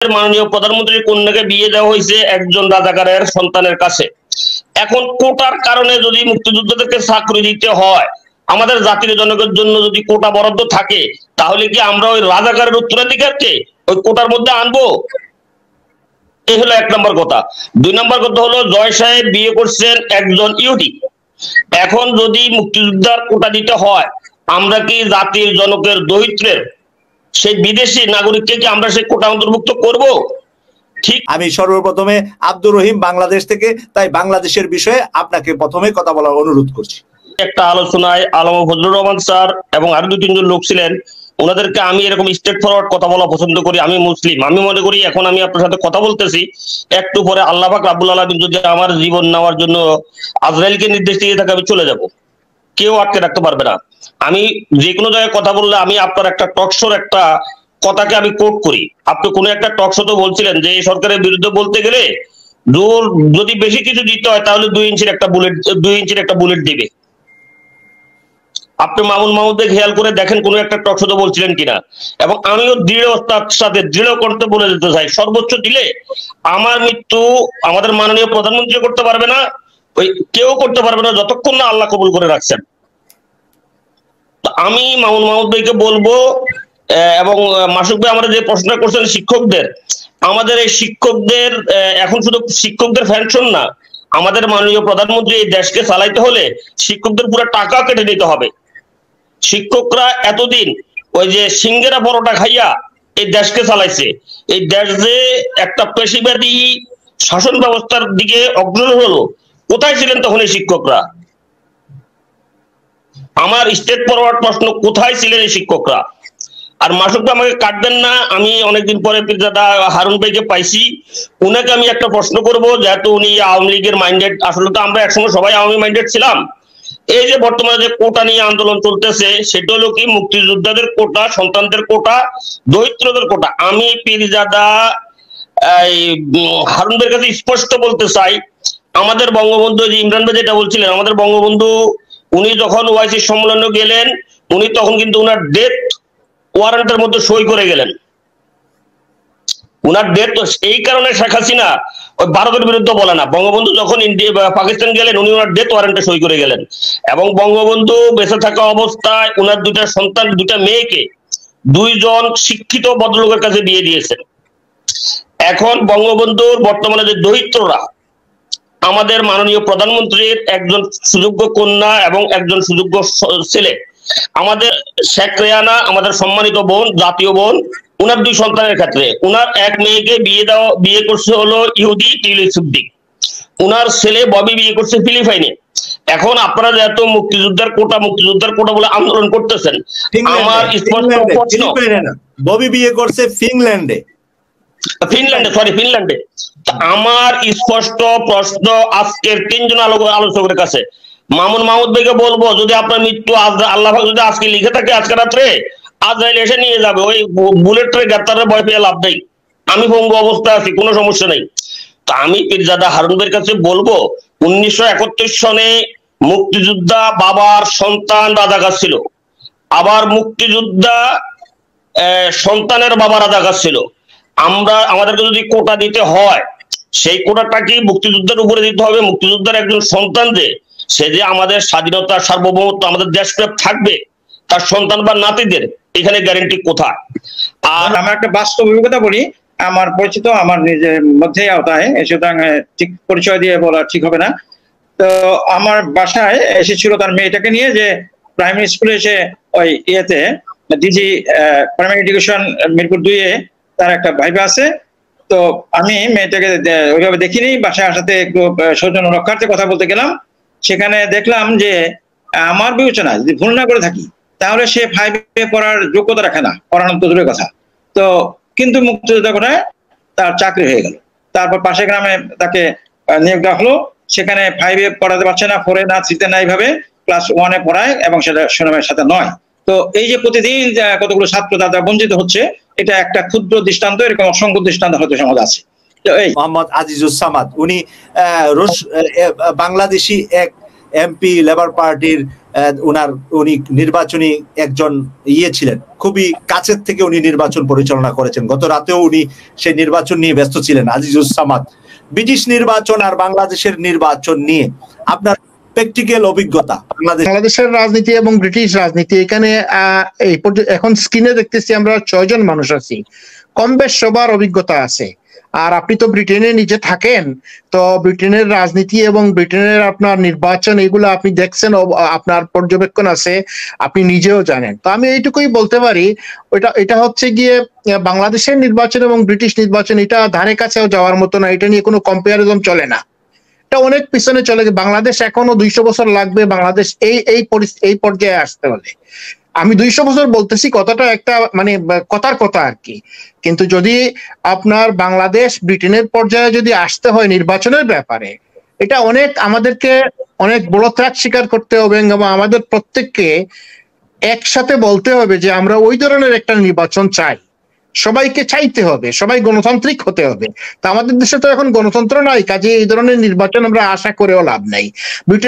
মাননীয় প্রধানমন্ত্রীর কন্যাকে বিয়ে দেওয়া হয়েছে একজন রাজাকারের সন্তানের কাছে। এখন কোটার কারণে যদি মুক্তিযোদ্ধাদেরকে চাকরি দিতে হয়, আমাদের জাতির জনকের জন্য যদি কোটা বরাদ্দ থাকে, তাহলে কি আমরা ওই রাজাকারের উত্তরাধিকারকে ওই কোটার মধ্যে আনবো? এই হলো 1 নম্বর কথা। 2 নম্বর কথা হলো, জয় সাহেব বিয়ে করছেন একজন ইহুদি। এখন যদি মুক্তিযোদ্ধার কোটা দিতে হয়, আমরা কি জাতির জনকের দরিদ্রের সেই বিদেশি নাগরিককে কি আমরা সেই কোটা অন্তর্ভুক্ত করব? ঠিক। আমি সর্বপ্রথমে আব্দুর রহিম বাংলাদেশ থেকে, তাই বাংলাদেশের বিষয়ে আপনাকে প্রথমে কথা বলার অনুরোধ করছি। একটা আলোচনায় আলম ফজলুর রহমান স্যার এবং আরো 2-3 জন লোক ছিলেন, ওনাদেরকে আমি এরকম স্ট্রেট ফরওয়ার্ড কথা বলা পছন্দ করি। আমি মুসলিম, আমি মনে করি এখন আমি আপনার সাথে কথা বলতেছি, একটু পরে আল্লাহ পাক রাব্বুল আলামিন যদি আমার জীবন নেওয়ার জন্য আজরাইলকে নির্দেশ দিয়ে থাকে, আমি চলে যাব, কেউ আটকে রাখতে পারবে না। আমি যে কোনো জায়গায় কথা বললে আমি আপনার একটা টকশোর একটা কথাকে আমি কোট করি। আপনি কোনো একটা টকশো তো বলছিলেন যে এই সরকারের বিরুদ্ধে বলতে গেলে যদি বেশি কিছু দিতে হয় তাহলে 2 ইঞ্চির একটা বুলেট দিবে। আপনি মামুন মাহমুদকে খেয়াল করে দেখেন কোনো একটা টকশোতে বলছিলেন কিনা। এবং আমিও দৃঢ়তার সাথে দৃঢ় করতে বলে যেতে চাই, সর্বোচ্চ দিলে আমার মৃত্যু আমাদের মাননীয় প্রধানমন্ত্রী করতে পারবে না, ওই কেউ করতে পারবে না যতক্ষণ না আল্লাহ কবুল করে রাখছেন। আমি মামুন মাহমুদ ভাইকে বলবো, এবং মাসুক ভাই আমরা যে প্রশ্ন করছেন শিক্ষকদের, আমাদের এই শিক্ষকদের এখন শুধু শিক্ষকদের পেনশন না, আমাদের মাননীয় প্রধানমন্ত্রী এই দেশকে চালাইতে হলে শিক্ষকদের পুরো টাকা কেটে নিতে হবে। শিক্ষকরা এতদিন ওই যে সিঙ্গেরা পরোটা খাইয়া এই দেশকে চালাইছে। এই দেশ যে একটা পেশিবাদী শাসন ব্যবস্থার দিকে অগ্রসর হলো, কোথায় ছিলেন তখন এই শিক্ষকরা? আমার স্টেট ফরওয়ার্ড প্রশ্ন, কোথায় ছিলেন এই শিক্ষকরা? আর মাসুক ভাই আমাকে কাটবেন না, আমি অনেকদিন পরে পীরজাদা হারুন ভাইকে পাইছি, উনাকে আমি একটা প্রশ্ন করব, যেহেতু উনি আওয়ামী লীগের মাইন্ডেড। আসলে তো আমরা একসময় সবাই আওয়ামী মাইন্ডেড ছিলাম। এই যে বর্তমানে যে কোটা নিয়ে আন্দোলন চলতেছে, সেটা হলো কি মুক্তিযোদ্ধাদের কোটা, সন্তানদের কোটা, দরিদ্রদের কোটা। আমি পীরজাদা হারুন ভাইয়ের কাছে স্পষ্ট বলতে চাই, আমাদের বঙ্গবন্ধু ইমরান ভাই যেটা বলছিলেন, আমাদের বঙ্গবন্ধু উনি যখন ওআইসি সম্মেলনে গেলেন, উনি তখন কিন্তু উনার ডেথ ওয়ারেন্টের মধ্যে সই করে গেলেন। উনার ডেথ এই কারণে শেখ হাসিনা ওই ভারতের বিরুদ্ধে বলে না। বঙ্গবন্ধু যখন পাকিস্তান গেলেন, উনি ওনার ডেথ ওয়ারেন্টে সই করে গেলেন। এবং বঙ্গবন্ধু বেঁচে থাকা অবস্থায় উনার 2টা সন্তান, 2টা মেয়েকে 2 জন শিক্ষিত ভদ্রলোকের কাছে বিয়ে দিয়েছেন। এখন বঙ্গবন্ধুর বর্তমানে যে দরিদ্ররা, আমাদের মাননীয় প্রধানমন্ত্রীর একজন সুযোগ্য কন্যা এবং একজন সুযোগ্য ছেলে, আমাদের শেখ রেহানা, আমাদের সম্মানিত বোন, জাতীয় বোন, উনার 2 সন্তানের ক্ষেত্রে উনার এক মেয়েকে বিয়ে করছে হলো ইহুদি টিউলি সিদ্দিক, উনার ছেলে ববি বিয়ে করছে ফিলিপাইনে। এখন আপনারা যেহেতু মুক্তিযোদ্ধার কোটা বলে আন্দোলন করতেছেন, আমার স্পষ্ট প্রশ্ন, ববি বিয়ে করছে ফিনল্যান্ডে, ফিনল্যান্ডে। আমার স্পষ্ট প্রশ্ন আজকের 3 জন আলোচকের কাছে, মামুন মাহমুদ ভাইকে বলবো, যদি আপনার মৃত্যু আল্লাহ যদি আজকে লিখে থাকে, আজকে রাত্রে আজরাইল এসে নিয়ে যাবে, ওই বুলেটের গ্রেপ্তারের ভয় পেয়ে লাভ নেই। আমি পঙ্গু অবস্থায় আছি, কোনো সমস্যা নেই। তো আমি পীরজাদা হারুন ভাইয়ের কাছে বলবো, 1971 সনে মুক্তিযোদ্ধা বাবার সন্তান রাজাকার ছিল, আবার মুক্তিযোদ্ধা সন্তানের বাবা রাজাকার ছিল। আমাদেরকে যদি কোটা দিতে হয়, সেই কোটাটা কি মুক্তিযোদ্ধার উপরে দিতে হবে? মুক্তিযোদ্ধার একজন সন্তান সে যে আমাদের স্বাধীনতা, সার্বভৌমত্ব, আমাদের দেশপ্রেম থাকবে, তার সন্তান বা নাতিদের এখানে গ্যারেন্টি কোথায়? আর আমার একটা বাস্তব অভিজ্ঞতা বলি, আমার পরিচিত, আমার নিজের মধ্যে আওতায়, সুতরাং ঠিক পরিচয় দিয়ে বলা ঠিক হবে না। তো আমার বাসায় এসেছিল তার মেয়েটাকে নিয়ে, যে প্রাইমারি স্কুলে এসে ওই ইয়েতে ডিজি প্রাইমারি এডুকেশন মিরপুর 2-এ তার একটা ভাইবা আছে। তো আমি মেয়েটাকে ওইভাবে দেখিনি, বাসায় আসাতে একটু সৌজন্য রক্ষার্থে কথা বলতে গেলাম। সেখানে দেখলাম যে আমার বিবেচনা যদি ভুল না করে থাকি, তাহলে সে 5-এ পড়ার যোগ্যতা রাখে না, পড়ানোর তো দূরের কথা। তো কিন্তু মুক্তিযোদ্ধা করে তার চাকরি হয়ে গেল। তারপর পাশের গ্রামে তাকে নিয়োগ দেওয়া হলো, সেখানে 5-এ পড়াতে পারছে না, 4-এ না, 3-তে না, এইভাবে ক্লাস 1-এ পড়ায়, এবং সেটা সুনামের সাথে নয়। তো এই যে প্রতিদিন কতগুলো ছাত্র তারা বঞ্চিত হচ্ছে, এটা একটা ক্ষুদ্র দৃষ্টান্ত, এরকম অসংখ্য দৃষ্টান্ত হয়তো সমাজ আছে। মোহাম্মদ আজিজুজ্জামান, উনি বাংলাদেশি এক এমপি, লেবার পার্টির উনি নির্বাচনী একজন ছিলেন, খুবই কাছের থেকে উনি নির্বাচন পরিচালনা করেছেন। গত রাতেও উনি সেই নির্বাচন নিয়ে ব্যস্ত ছিলেন, আজিজুস সামাদ। ব্রিটিশ নির্বাচন আর বাংলাদেশের নির্বাচন নিয়ে আপনার প্র্যাকটিক্যাল অভিজ্ঞতা, বাংলাদেশের রাজনীতি এবং ব্রিটিশ রাজনীতি, এখানে এখন স্ক্রিনে দেখতেছি আমরা 6 জন মানুষ আছি, কম বেশ সবার অভিজ্ঞতা আছে। আর আপনি তো ব্রিটেনে নিজে থাকেন, তো ব্রিটেনের রাজনীতি এবং ব্রিটেনের আপনার নির্বাচন এগুলো আপনি দেখছেন, আপনার পর্যবেক্ষণ আছে, আপনি নিজেও জানেন। তো আমি এইটুকুই বলতে পারি, এটা হচ্ছে গিয়ে বাংলাদেশের নির্বাচন এবং ব্রিটিশ নির্বাচন এটা ধারে কাছেও যাওয়ার মতো না, এটা নিয়ে কোনো কম্পারিজন চলে না, এটা অনেক পিছনে চলে গেছে। বাংলাদেশ এখনো 200 বছর লাগবে বাংলাদেশ এই পর্যায়ে আসতে হলে। আমি 200 বছর বলতেছি, কথাটা একটা মানে কথার কথা আর কি, কিন্তু যদি আপনার বাংলাদেশ ব্রিটেনের পর্যায়ে যদি আসতে হয় নির্বাচনের ব্যাপারে, এটা আমাদেরকে অনেক বড় ত্যাগ স্বীকার করতে হবে এবং আমাদের প্রত্যেককে একসাথে বলতে হবে যে আমরা ওই ধরনের একটা নির্বাচন চাই। সবাইকে চাইতে হবে, সবাই গণতান্ত্রিক হতে হবে। তা আমাদের দেশে তো এখন গণতন্ত্র নাই, কাজে এই ধরনের নির্বাচন আমরা আশা করেও লাভ নাই। ব্রিটেন